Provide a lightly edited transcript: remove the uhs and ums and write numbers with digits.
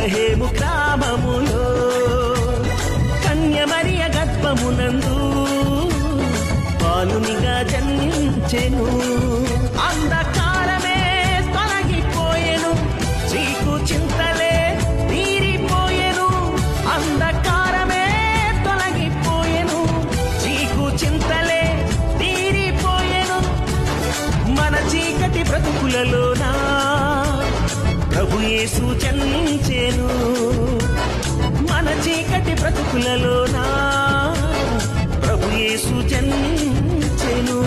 బెత్లెహేము గ్రామములో కన్యమరియ గర్భమునందు బాలునిగా జన్మించెను. అంధకారమే తొలగిపోయెను, చీకు చింతలే తీరిపోయెను. అంధకారమే తొలగిపోయెను, చీకు చింతలే తీరిపోయెను. మన చీకటి బ్రతుకులలోనా ప్రభు యేసు జన్మించెను. మన చీకటి బ్రతుకులలోనా ప్రభు యేసు జన్మించెను.